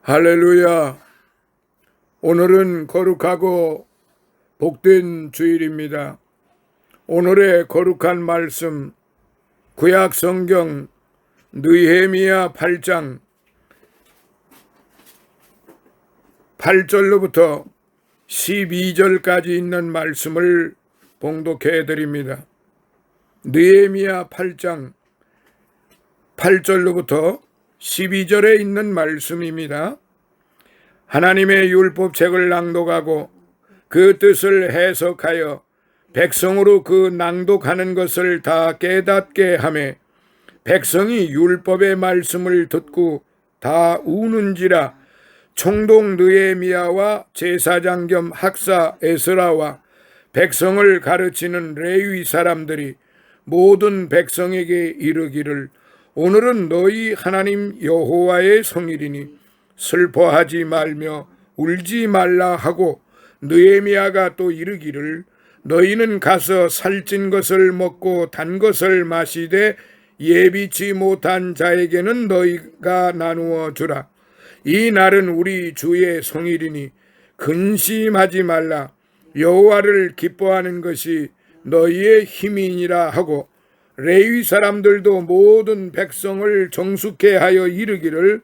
할렐루야. 오늘은 거룩하고 복된 주일입니다. 오늘의 거룩한 말씀 구약 성경 느헤미야 8장 8절로부터 12절까지 있는 말씀을 봉독해 드립니다. 느헤미야 8장 8절로부터 12절에 있는 말씀입니다. 하나님의 율법책을 낭독하고 그 뜻을 해석하여 백성으로 그 낭독하는 것을 다 깨닫게 하매 백성이 율법의 말씀을 듣고 다 우는지라. 총독 느헤미야와 제사장 겸 학사 에스라와 백성을 가르치는 레위 사람들이 모든 백성에게 이르기를, 오늘은 너희 하나님 여호와의 성일이니 슬퍼하지 말며 울지 말라 하고, 느헤미야가 또 이르기를, 너희는 가서 살찐 것을 먹고 단 것을 마시되 예비치 못한 자에게는 너희가 나누어 주라. 이 날은 우리 주의 성일이니 근심하지 말라. 여호와를 기뻐하는 것이 너희의 힘이니라 하고, 레위 사람들도 모든 백성을 정숙해 하여 이르기를,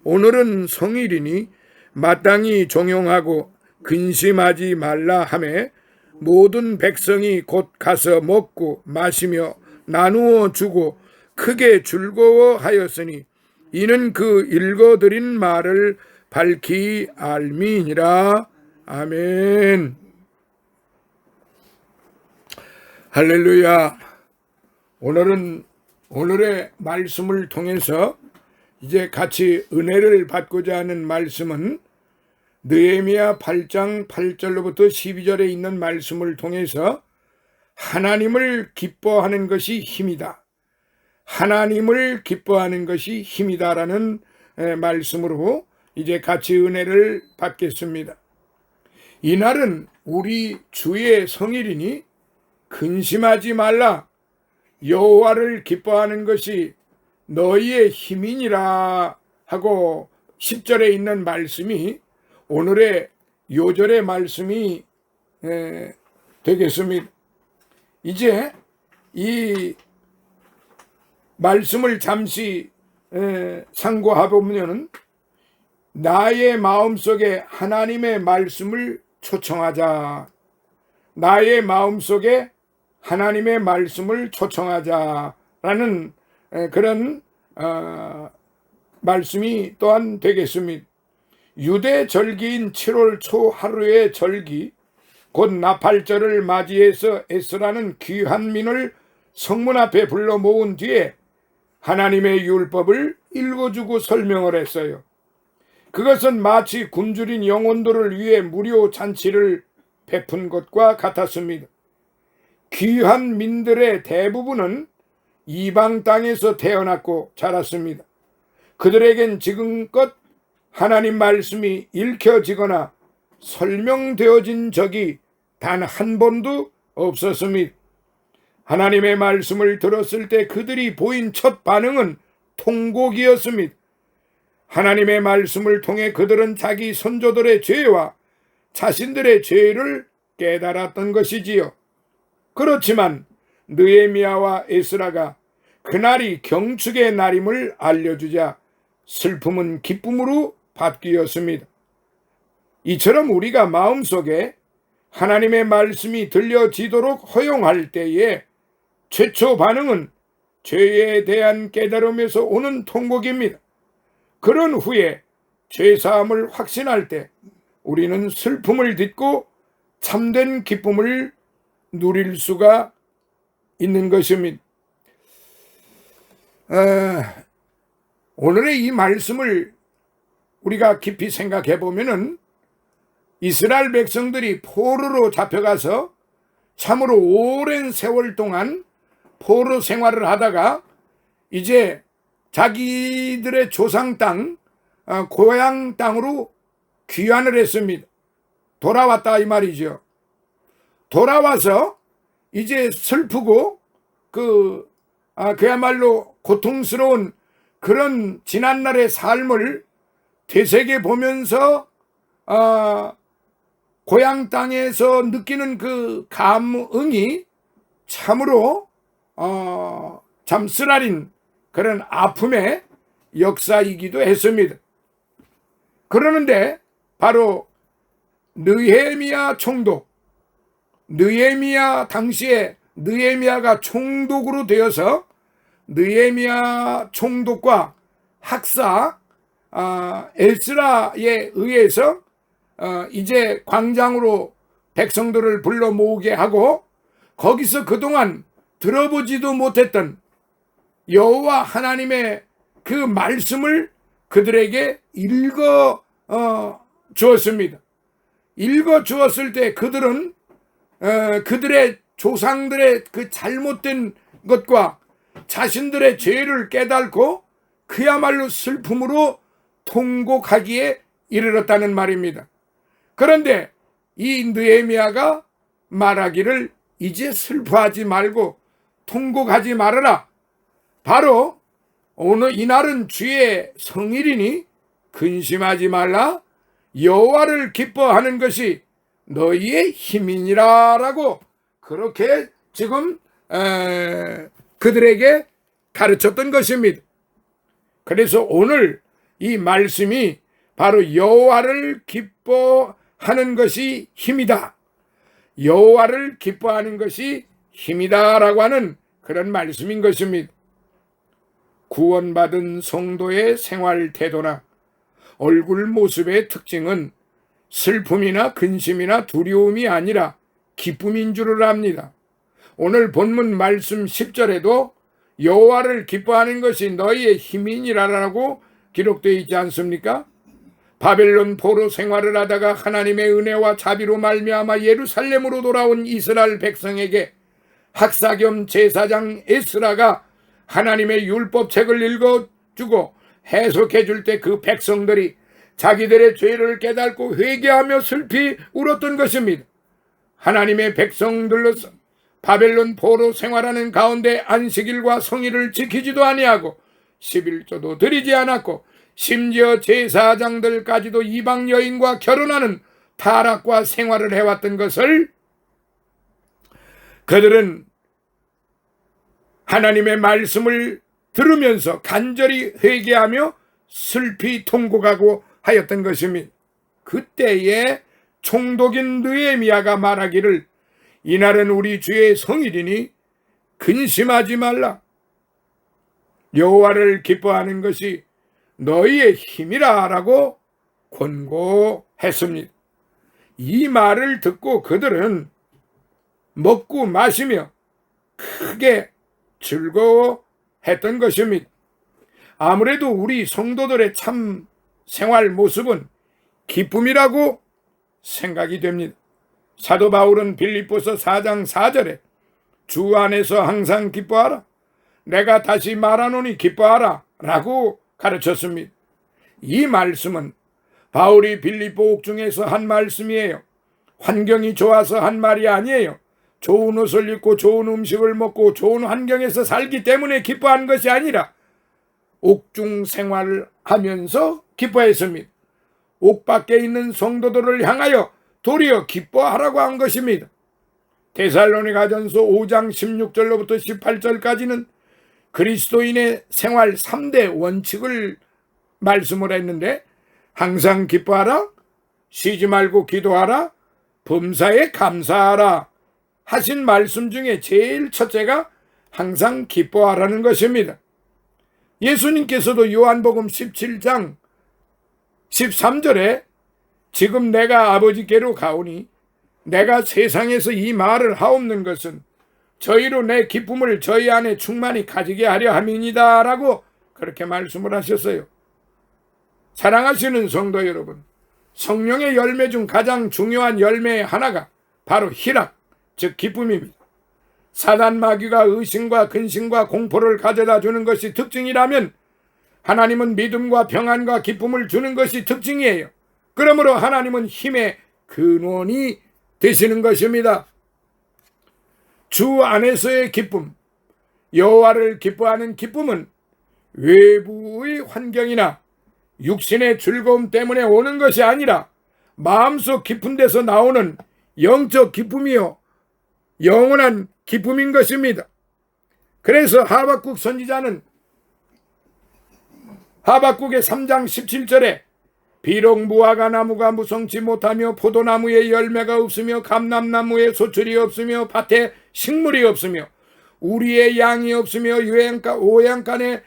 오늘은 성일이니 마땅히 종용하고 근심하지 말라 하매 모든 백성이 곧 가서 먹고 마시며 나누어 주고 크게 즐거워하였으니 이는 그 읽어드린 말을 밝히 알미니라. 아멘. 할렐루야. 오늘의 말씀을 통해서 이제 같이 은혜를 받고자 하는 말씀은 느헤미야 8장 8절로부터 12절에 있는 말씀을 통해서 하나님을 기뻐하는 것이 힘이다. 하나님을 기뻐하는 것이 힘이다라는 말씀으로 이제 같이 은혜를 받겠습니다. 이날은 우리 주의 성일이니 근심하지 말라. 여호와를 기뻐하는 것이 너희의 힘이니라 하고 10절에 있는 말씀이 오늘의 요절의 말씀이 되겠습니다. 이제 이 말씀을 잠시 상고해보면, 나의 마음속에 하나님의 말씀을 초청하자. 나의 마음속에 하나님의 말씀을 초청하자라는 그런 말씀이 또한 되겠습니다. 유대 절기인 7월 초 하루의 절기, 곧 나팔절을 맞이해서 에스라는 귀한 민을 성문 앞에 불러 모은 뒤에 하나님의 율법을 읽어주고 설명을 했어요. 그것은 마치 굶주린 영혼들을 위해 무료 잔치를 베푼 것과 같았습니다. 귀한 민들의 대부분은 이방 땅에서 태어났고 자랐습니다. 그들에겐 지금껏 하나님 말씀이 읽혀지거나 설명되어진 적이 단 한 번도 없었습니다. 하나님의 말씀을 들었을 때 그들이 보인 첫 반응은 통곡이었습니다. 하나님의 말씀을 통해 그들은 자기 선조들의 죄와 자신들의 죄를 깨달았던 것이지요. 그렇지만 느헤미야와 에스라가 그날이 경축의 날임을 알려주자 슬픔은 기쁨으로 바뀌었습니다. 이처럼 우리가 마음속에 하나님의 말씀이 들려지도록 허용할 때에 최초 반응은 죄에 대한 깨달음에서 오는 통곡입니다. 그런 후에 죄사함을 확신할 때 우리는 슬픔을 딛고 참된 기쁨을 누릴 수가 있는 것입니다. 오늘의 이 말씀을 우리가 깊이 생각해 보면은, 이스라엘 백성들이 포로로 잡혀가서 참으로 오랜 세월 동안 포로 생활을 하다가 이제 자기들의 조상 땅, 고향 땅으로 귀환을 했습니다. 돌아왔다 이 말이죠. 돌아와서 이제 슬프고 그야말로 고통스러운 그런 지난날의 삶을 되새겨 보면서 고향 땅에서 느끼는 그 감흥이 참으로 참 쓰라린 그런 아픔의 역사이기도 했습니다. 그러는데 바로 느헤미야 총독, 느헤미야 당시에 느헤미야가 총독으로 되어서 느헤미야 총독과 학사 에스라에 의해서 이제 광장으로 백성들을 불러 모으게 하고 거기서 그동안 들어보지도 못했던 여호와 하나님의 그 말씀을 그들에게 읽어 주었습니다. 읽어 주었을 때 그들은 그들의 조상들의 그 잘못된 것과 자신들의 죄를 깨닫고 그야말로 슬픔으로 통곡하기에 이르렀다는 말입니다. 그런데 이 느헤미야가 말하기를 이제 슬퍼하지 말고 통곡하지 말아라. 바로 오늘 이날은 주의 성일이니 근심하지 말라. 여호와를 기뻐하는 것이 너희의 힘이니라 라고 그렇게 지금 그들에게 가르쳤던 것입니다. 그래서 오늘 이 말씀이 바로 여호와를 기뻐하는 것이 힘이다. 여호와를 기뻐하는 것이 힘이다 라고 하는 그런 말씀인 것입니다. 구원받은 성도의 생활 태도나 얼굴 모습의 특징은 슬픔이나 근심이나 두려움이 아니라 기쁨인 줄을 압니다. 오늘 본문 말씀 10절에도 여호와를 기뻐하는 것이 너희의 힘이니라라고 기록되어 있지 않습니까? 바벨론 포로 생활을 하다가 하나님의 은혜와 자비로 말미암아 예루살렘으로 돌아온 이스라엘 백성에게 학사 겸 제사장 에스라가 하나님의 율법책을 읽어주고 해석해 줄 때 그 백성들이 자기들의 죄를 깨닫고 회개하며 슬피 울었던 것입니다. 하나님의 백성들로서 바벨론 포로 생활하는 가운데 안식일과 성일을 지키지도 아니하고 11조도 드리지 않았고 심지어 제사장들까지도 이방 여인과 결혼하는 타락과 생활을 해왔던 것을 그들은 하나님의 말씀을 들으면서 간절히 회개하며 슬피 통곡하고 하였던 것입니다. 그때에 총독인 느헤미야가 말하기를 이날은 우리 주의 성일이니 근심하지 말라. 여호와를 기뻐하는 것이 너희의 힘이라 라고 권고했습니다. 이 말을 듣고 그들은 먹고 마시며 크게 즐거워했던 것입니다. 아무래도 우리 성도들의 참 생활 모습은 기쁨이라고 생각이 됩니다. 사도 바울은 빌립보서 4장 4절에 주 안에서 항상 기뻐하라. 내가 다시 말하노니 기뻐하라 라고 가르쳤습니다. 이 말씀은 바울이 빌립보 옥중에서 한 말씀이에요. 환경이 좋아서 한 말이 아니에요. 좋은 옷을 입고 좋은 음식을 먹고 좋은 환경에서 살기 때문에 기뻐한 것이 아니라 옥중 생활을 하면서 기뻐했습니다. 옥 밖에 있는 성도들을 향하여 도리어 기뻐하라고 한 것입니다. 데살로니가전서 5장 16절로부터 18절까지는 그리스도인의 생활 3대 원칙을 말씀을 했는데 항상 기뻐하라, 쉬지 말고 기도하라, 범사에 감사하라 하신 말씀 중에 제일 첫째가 항상 기뻐하라는 것입니다. 예수님께서도 요한복음 17장 13절에 지금 내가 아버지께로 가오니 내가 세상에서 이 말을 하옵는 것은 저희로 내 기쁨을 저희 안에 충만히 가지게 하려 함이니이다 라고 그렇게 말씀을 하셨어요. 사랑하시는 성도 여러분, 성령의 열매 중 가장 중요한 열매의 하나가 바로 희락, 즉 기쁨입니다. 사단 마귀가 의심과 근심과 공포를 가져다 주는 것이 특징이라면 하나님은 믿음과 평안과 기쁨을 주는 것이 특징이에요. 그러므로 하나님은 힘의 근원이 되시는 것입니다. 주 안에서의 기쁨, 여호와를 기뻐하는 기쁨은 외부의 환경이나 육신의 즐거움 때문에 오는 것이 아니라 마음속 깊은 데서 나오는 영적 기쁨이요 영원한 기쁨인 것입니다. 그래서 하박국 선지자는 하박국의 3장 17절에 비록 무화과 나무가 무성치 못하며 포도나무에 열매가 없으며 감람나무에 소출이 없으며 밭에 식물이 없으며 우리의 양이 없으며 오양간에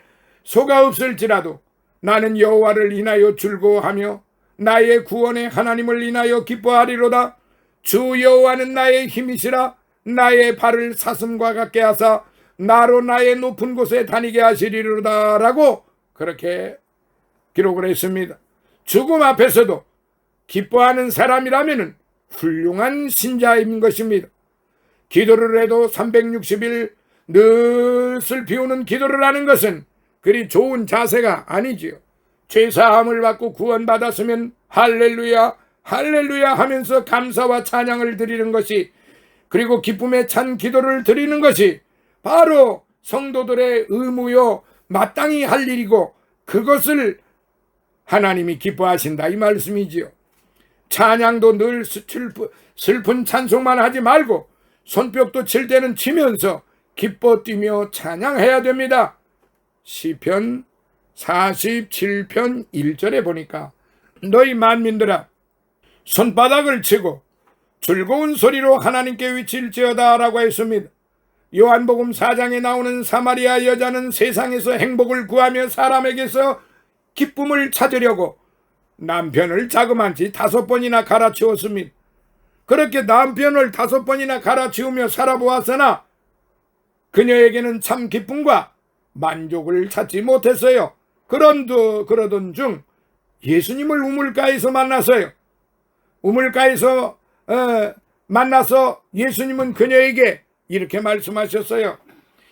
소가 없을지라도 나는 여호와를 인하여 즐거워하며 나의 구원의 하나님을 인하여 기뻐하리로다. 주 여호와는 나의 힘이시라. 나의 발을 사슴과 같게 하사 나로 나의 높은 곳에 다니게 하시리로다 라고 그렇게 기록을 했습니다. 죽음 앞에서도 기뻐하는 사람이라면 훌륭한 신자인 것입니다. 기도를 해도 360일 늘 슬피 우는 기도를 하는 것은 그리 좋은 자세가 아니지요. 죄사함을 받고 구원받았으면 할렐루야 할렐루야 하면서 감사와 찬양을 드리는 것이, 그리고 기쁨에 찬 기도를 드리는 것이 바로 성도들의 의무요 마땅히 할 일이고 그것을 하나님이 기뻐하신다 이 말씀이지요. 찬양도 늘 슬픈 찬송만 하지 말고 손뼉도 칠 때는 치면서 기뻐 뛰며 찬양해야 됩니다. 시편 47편 1절에 보니까 너희 만민들아 손바닥을 치고 즐거운 소리로 하나님께 외칠지어다 라고 했습니다. 요한복음 4장에 나오는 사마리아 여자는 세상에서 행복을 구하며 사람에게서 기쁨을 찾으려고 남편을 자그만치 5번이나 갈아치웠습니다. 그렇게 남편을 5번이나 갈아치우며 살아보았으나 그녀에게는 참 기쁨과 만족을 찾지 못했어요. 그러던 중 예수님을 우물가에서 만났어요. 우물가에서 만나서 예수님은 그녀에게 이렇게 말씀하셨어요.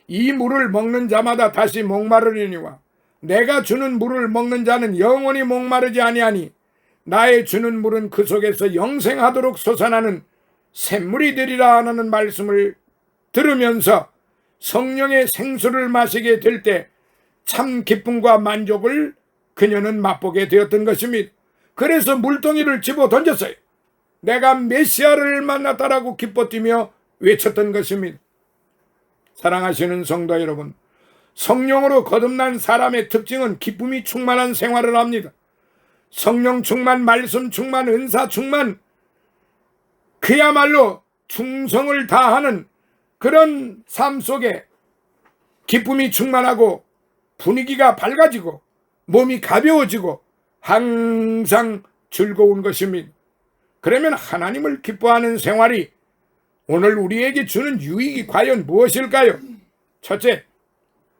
이 물을 먹는 자마다 다시 목마르려니와 내가 주는 물을 먹는 자는 영원히 목마르지 아니하니 나의 주는 물은 그 속에서 영생하도록 솟아나는 샘물이 되리라 하는 말씀을 들으면서 성령의 생수를 마시게 될 때 참 기쁨과 만족을 그녀는 맛보게 되었던 것입니다. 그래서 물동이를 집어 던졌어요. 내가 메시아를 만났다라고 기뻐 뛰며 외쳤던 것입니다. 사랑하시는 성도 여러분, 성령으로 거듭난 사람의 특징은 기쁨이 충만한 생활을 합니다. 성령 충만, 말씀 충만, 은사 충만, 그야말로 충성을 다하는 그런 삶 속에 기쁨이 충만하고 분위기가 밝아지고 몸이 가벼워지고 항상 즐거운 것입니다. 그러면 하나님을 기뻐하는 생활이 오늘 우리에게 주는 유익이 과연 무엇일까요? 첫째,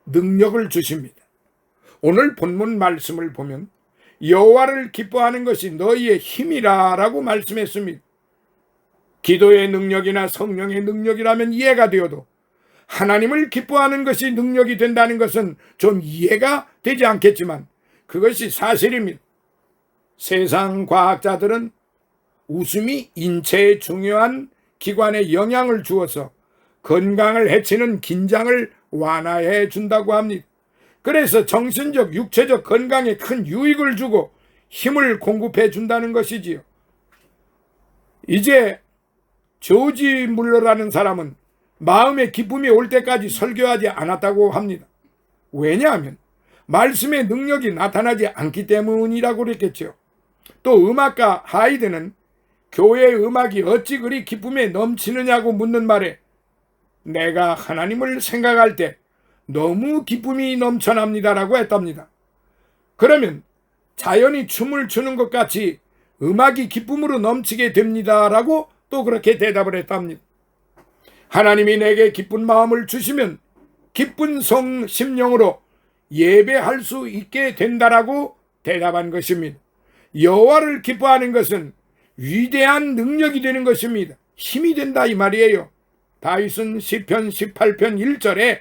능력을 주십니다. 오늘 본문 말씀을 보면 여호와를 기뻐하는 것이 너희의 힘이라 라고 말씀했습니다. 기도의 능력이나 성령의 능력이라면 이해가 되어도 하나님을 기뻐하는 것이 능력이 된다는 것은 좀 이해가 되지 않겠지만 그것이 사실입니다. 세상 과학자들은 웃음이 인체에 중요한 기관에 영향을 주어서 건강을 해치는 긴장을 완화해 준다고 합니다. 그래서 정신적, 육체적 건강에 큰 유익을 주고 힘을 공급해 준다는 것이지요. 이제 조지 물러라는 사람은 마음의 기쁨이 올 때까지 설교하지 않았다고 합니다. 왜냐하면 말씀의 능력이 나타나지 않기 때문이라고 그랬겠죠. 또 음악가 하이드는 교회의 음악이 어찌 그리 기쁨에 넘치느냐고 묻는 말에 내가 하나님을 생각할 때 너무 기쁨이 넘쳐납니다라고 했답니다. 그러면 자연이 춤을 추는 것 같이 음악이 기쁨으로 넘치게 됩니다라고 또 그렇게 대답을 했답니다. 하나님이 내게 기쁜 마음을 주시면 기쁜 심령으로 예배할 수 있게 된다라고 대답한 것입니다. 여호와를 기뻐하는 것은 위대한 능력이 되는 것입니다. 힘이 된다 이 말이에요. 다윗은 시편 18편 1절에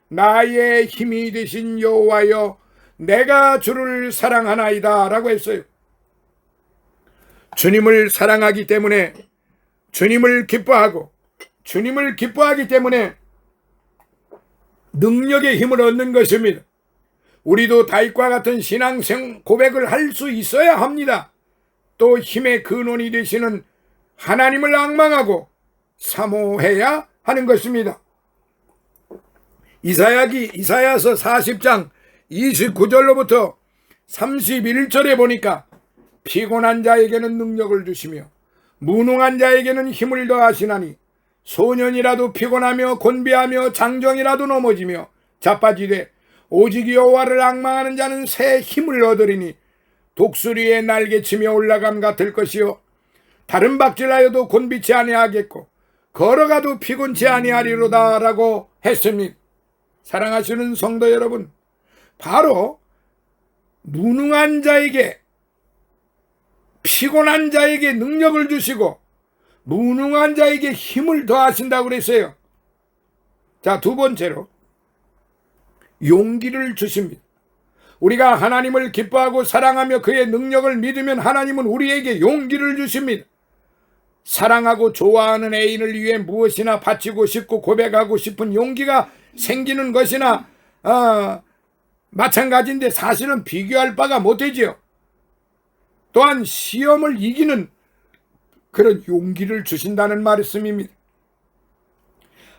나의 힘이 되신 여호와여 내가 주를 사랑하나이다 라고 했어요. 주님을 사랑하기 때문에 주님을 기뻐하고 주님을 기뻐하기 때문에 능력의 힘을 얻는 것입니다. 우리도 다윗과 같은 신앙생 고백을 할 수 있어야 합니다. 또 힘의 근원이 되시는 하나님을 앙망하고 사모해야 하는 것입니다. 이사야서 40장 29절로부터 31절에 보니까 피곤한 자에게는 능력을 주시며 무능한 자에게는 힘을 더하시나니 소년이라도 피곤하며 곤비하며 장정이라도 넘어지며 자빠지되 오직 여호와를 앙망하는 자는 새 힘을 얻으리니 독수리의 날개치며 올라감 같을 것이요 다른 박질하여도 곤비치 아니하겠고 걸어가도 피곤치 아니하리로다 라고 했습니다. 사랑하시는 성도 여러분, 바로 무능한 자에게, 피곤한 자에게 능력을 주시고 무능한 자에게 힘을 더하신다고 그랬어요. 자, 두 번째로 용기를 주십니다. 우리가 하나님을 기뻐하고 사랑하며 그의 능력을 믿으면 하나님은 우리에게 용기를 주십니다. 사랑하고 좋아하는 애인을 위해 무엇이나 바치고 싶고 고백하고 싶은 용기가 생기는 것이나 마찬가지인데 사실은 비교할 바가 못되지요. 또한 시험을 이기는 그런 용기를 주신다는 말씀입니다.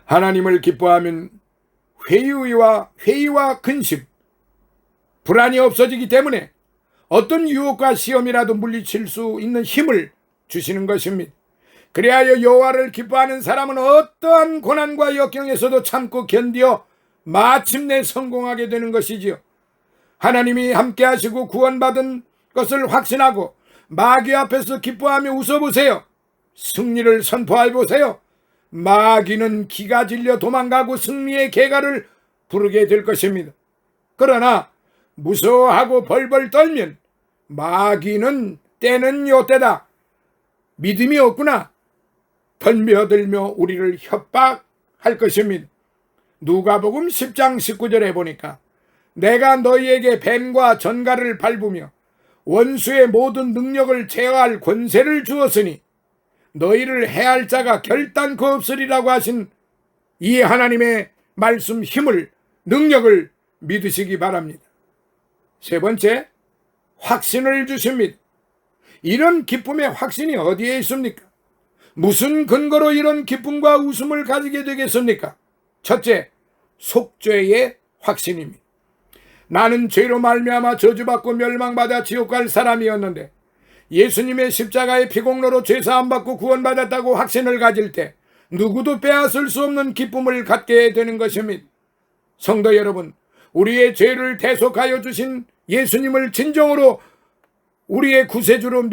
하나님을 기뻐하면 회의와 근심, 불안이 없어지기 때문에 어떤 유혹과 시험이라도 물리칠 수 있는 힘을 주시는 것입니다. 그리하여 여호와를 기뻐하는 사람은 어떠한 고난과 역경에서도 참고 견디어 마침내 성공하게 되는 것이지요. 하나님이 함께 하시고 구원받은 것을 확신하고 마귀 앞에서 기뻐하며 웃어보세요. 승리를 선포해보세요. 마귀는 기가 질려 도망가고 승리의 개가를 부르게 될 것입니다. 그러나 무서워하고 벌벌 떨면 마귀는 때는 요때다, 믿음이 없구나, 덤벼들며 우리를 협박할 것입니다. 누가복음 10장 19절에 보니까 내가 너희에게 뱀과 전갈을 밟으며 원수의 모든 능력을 제어할 권세를 주었으니 너희를 해할 자가 결단코 없으리라고 하신 이 하나님의 말씀 힘을, 능력을 믿으시기 바랍니다. 세 번째, 확신을 주십니다. 이런 기쁨의 확신이 어디에 있습니까? 무슨 근거로 이런 기쁨과 웃음을 가지게 되겠습니까? 첫째, 속죄의 확신입니다. 나는 죄로 말미암아 저주받고 멸망받아 지옥 갈 사람이었는데 예수님의 십자가의 피공로로 죄사함 받고 구원받았다고 확신을 가질 때 누구도 빼앗을 수 없는 기쁨을 갖게 되는 것입니다. 성도 여러분, 우리의 죄를 대속하여 주신 예수님을 진정으로 우리의 구세주로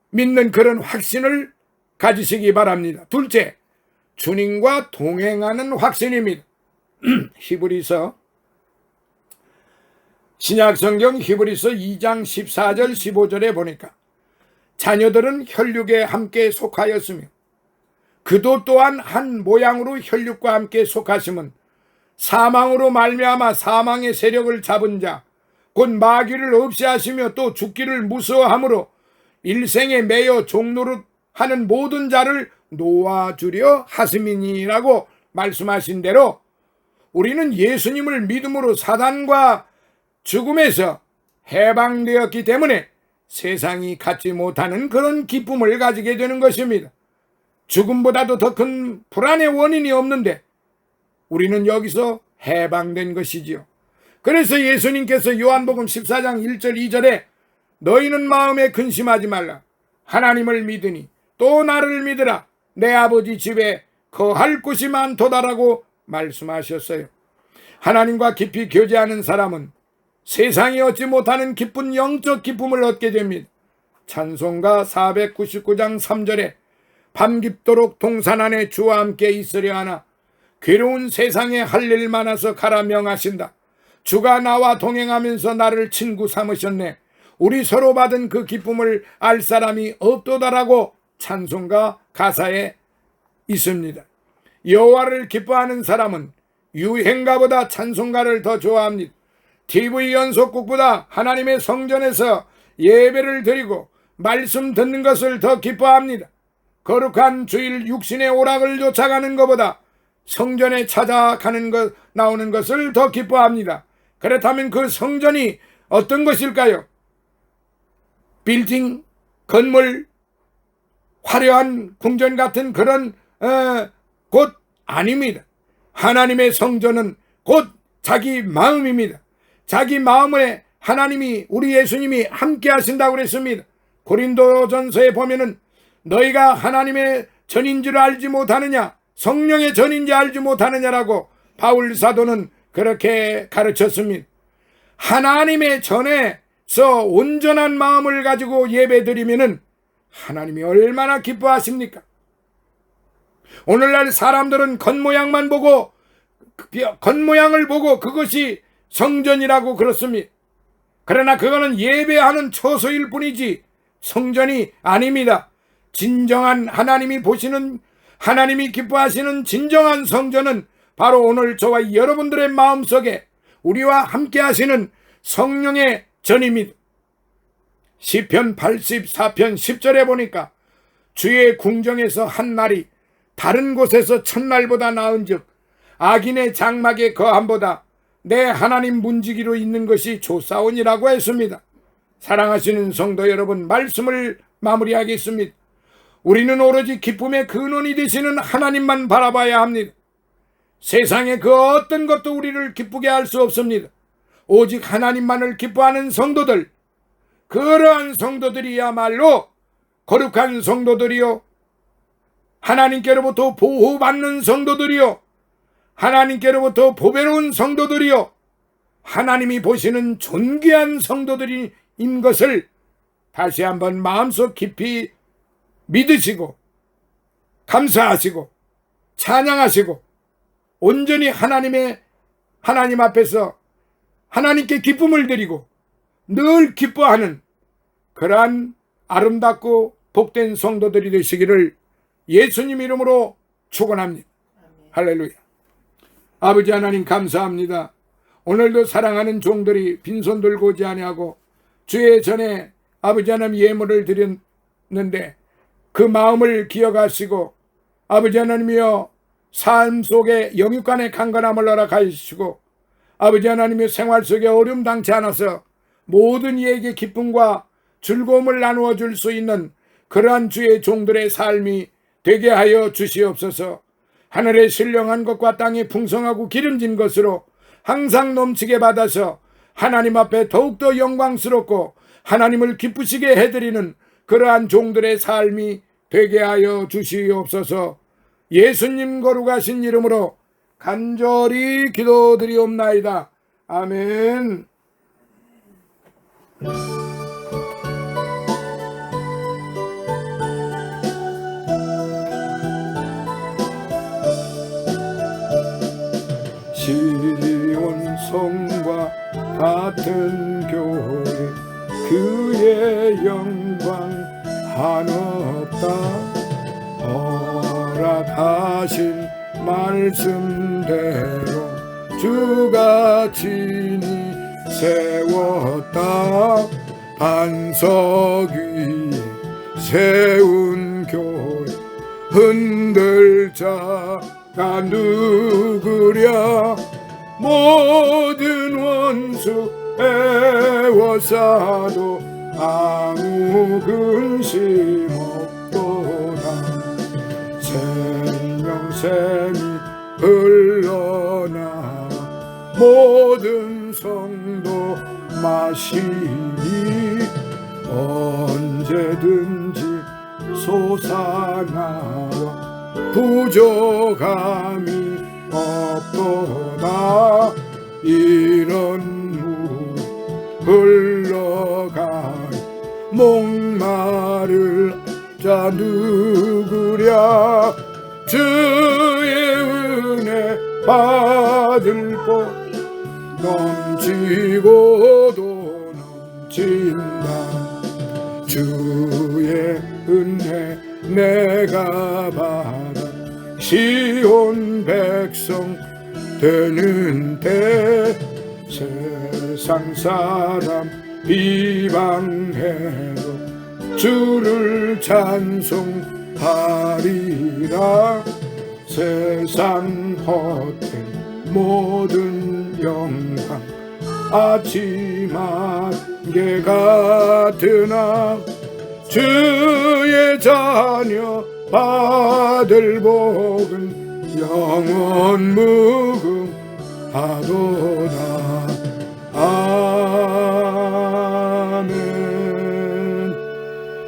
믿는 그런 확신을 가지시기 바랍니다. 둘째, 주님과 동행하는 확신입니다. 히브리서, 신약성경 히브리서 2장 14절 15절에 보니까 자녀들은 혈육에 함께 속하였으며 그도 또한 한 모양으로 혈육과 함께 속하심은 사망으로 말미암아 사망의 세력을 잡은 자 곧 마귀를 없이 하시며 또 죽기를 무서워함으로 일생에 매여 종노릇하는 모든 자를 놓아주려 하심이니라고 말씀하신 대로 우리는 예수님을 믿음으로 사단과 죽음에서 해방되었기 때문에 세상이 갖지 못하는 그런 기쁨을 가지게 되는 것입니다. 죽음보다도 더 큰 불안의 원인이 없는데 우리는 여기서 해방된 것이지요. 그래서 예수님께서 요한복음 14장 1절 2절에 너희는 마음에 근심하지 말라. 하나님을 믿으니 또 나를 믿으라. 내 아버지 집에 거할 곳이 많도다라고 말씀하셨어요. 하나님과 깊이 교제하는 사람은 세상이 얻지 못하는 기쁜 영적 기쁨을 얻게 됩니다. 찬송가 499장 3절에 밤 깊도록 동산 안에 주와 함께 있으려 하나 괴로운 세상에 할 일 많아서 가라 명하신다. 주가 나와 동행하면서 나를 친구 삼으셨네. 우리 서로 받은 그 기쁨을 알 사람이 없도다라고 찬송가 가사에 있습니다. 여호와를 기뻐하는 사람은 유행가보다 찬송가를 더 좋아합니다. TV 연속곡보다 하나님의 성전에서 예배를 드리고 말씀 듣는 것을 더 기뻐합니다. 거룩한 주일 육신의 오락을 쫓아가는 것보다 성전에 찾아가는 것, 나오는 것을 더 기뻐합니다. 그렇다면 그 성전이 어떤 것일까요? 빌딩, 건물, 화려한 궁전 같은 그런 곳 아닙니다. 하나님의 성전은 곧 자기 마음입니다. 자기 마음에 하나님이, 우리 예수님이 함께 하신다고 그랬습니다. 고린도전서에 보면은 너희가 하나님의 전인 줄 알지 못하느냐, 성령의 전인지 알지 못하느냐라고 바울 사도는 그렇게 가르쳤습니다. 하나님의 전에서 온전한 마음을 가지고 예배드리면은 하나님이 얼마나 기뻐하십니까? 오늘날 사람들은 겉모양만 보고, 겉모양을 보고 그것이 성전이라고 그렇습니다. 그러나 그거는 예배하는 처소일 뿐이지 성전이 아닙니다. 진정한 하나님이 보시는, 하나님이 기뻐하시는 진정한 성전은 바로 오늘 저와 여러분들의 마음속에 우리와 함께 하시는 성령의 전입니다. 시편 84편 10절에 보니까 주의 궁정에서 한 날이 다른 곳에서 천날보다 나은즉 악인의 장막의 거함보다 내 하나님 문지기로 있는 것이 좋사오니라고 했습니다. 사랑하시는 성도 여러분, 말씀을 마무리하겠습니다. 우리는 오로지 기쁨의 근원이 되시는 하나님만 바라봐야 합니다. 세상의 그 어떤 것도 우리를 기쁘게 할 수 없습니다. 오직 하나님만을 기뻐하는 성도들, 그러한 성도들이야말로 거룩한 성도들이요, 하나님께로부터 보호받는 성도들이요, 하나님께로부터 보배로운 성도들이요, 하나님이 보시는 존귀한 성도들인 것을 다시 한번 마음속 깊이 믿으시고 감사하시고 찬양하시고 온전히 하나님 앞에서 하나님께 기쁨을 드리고 늘 기뻐하는 그러한 아름답고 복된 성도들이 되시기를 예수님 이름으로 축원합니다. 할렐루야. 아버지 하나님 감사합니다. 오늘도 사랑하는 종들이 빈손 들고 오지 아니하고 주의 전에 아버지 하나님 예물을 드렸는데 그 마음을 기억하시고 아버지 하나님이여 삶 속에 영육간의 강건함을 허락하시고 아버지 하나님의 생활 속에 어려움 당치 않아서 모든 이에게 기쁨과 즐거움을 나누어 줄 수 있는 그러한 주의 종들의 삶이 되게 하여 주시옵소서. 하늘의 신령한 것과 땅이 풍성하고 기름진 것으로 항상 넘치게 받아서 하나님 앞에 더욱더 영광스럽고 하나님을 기쁘시게 해드리는 그러한 종들의 삶이 되게 하여 주시옵소서. 예수님 거룩하신 이름으로 간절히 기도드리옵나이다. 아멘. 시온 성과 같은 교회 그의 영광 한없다. 허락하신 말씀대로 주가 친히 세웠다. 반석 위에 세운 교회 흔들 자가 누구랴. 모든 원수 애워싸도 아무 근심 없도다. 생명샘이 흘러나 모든 성도 마시니 언제든지 솟아나와 부족함이 없도다. 이런 물 흘러가니 목마를 자 누구랴. 주의 은혜 받을 것 넘치고도 넘친다. 주의 은혜 내가 받아 시온 백성 되는데 세상 사람 비방해도 주를 찬송하리라. 세상 헛된 모든 영광 아침 안개 같으나 주의 자녀 받을 복은 영원 무궁하도다. 아멘.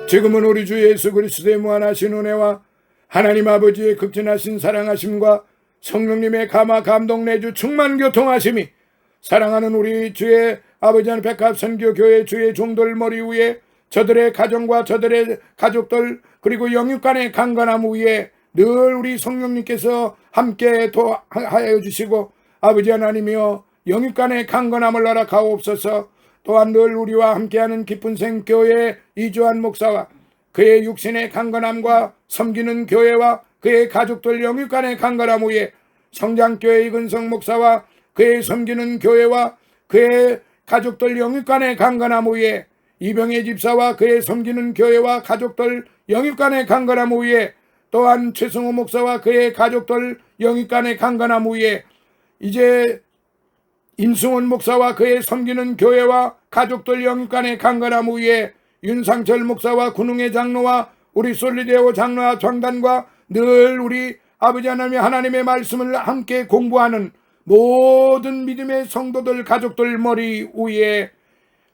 지금은 우리 주 예수 그리스도의 무한하신 은혜와 하나님 아버지의 극진하신 사랑하심과 성령님의 감화 감동 내주 충만 교통하심이 사랑하는 우리 주의 아버지 하나님 백합선교교회 주의 종들 머리 위에 저들의 가정과 저들의 가족들 그리고 영육간의 강건함 위에 늘 우리 성령님께서 함께 도하여 주시고 아버지 하나님이여 영육간의 강건함을 허락하옵소서. 또한 늘 우리와 함께하는 기쁜 생교회 이주환 목사와 그의 육신의 강건함과 섬기는 교회와 그의 가족들 영육간의 강건함 위에 성장교회 이근성 목사와 그의 섬기는 교회와 그의 가족들 영육간의 강건함 위에 이병의 집사와 그의 섬기는 교회와 가족들 영육간의 강건함 위에 또한 최승호 목사와 그의 가족들 영육간의 강건함 위에 이제 임승원 목사와 그의 섬기는 교회와 가족들 영육간의 강건함 위에 윤상철 목사와 군웅의 장로와 우리 솔리데오 장로와 장단과 늘 우리 아버지 하나님의 말씀을 함께 공부하는 모든 믿음의 성도들 가족들 머리 위에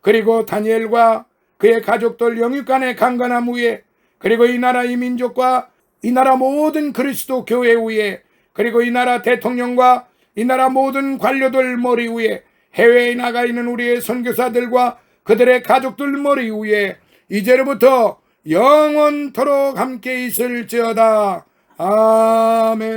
그리고 다니엘과 그의 가족들 영육간의 강건함 위에 그리고 이 나라 이 민족과 이 나라 모든 그리스도 교회 위에 그리고 이 나라 대통령과 이 나라 모든 관료들 머리 위에 해외에 나가 있는 우리의 선교사들과 그들의 가족들 머리 위에 이제로부터 영원토록 함께 있을지어다. 아멘.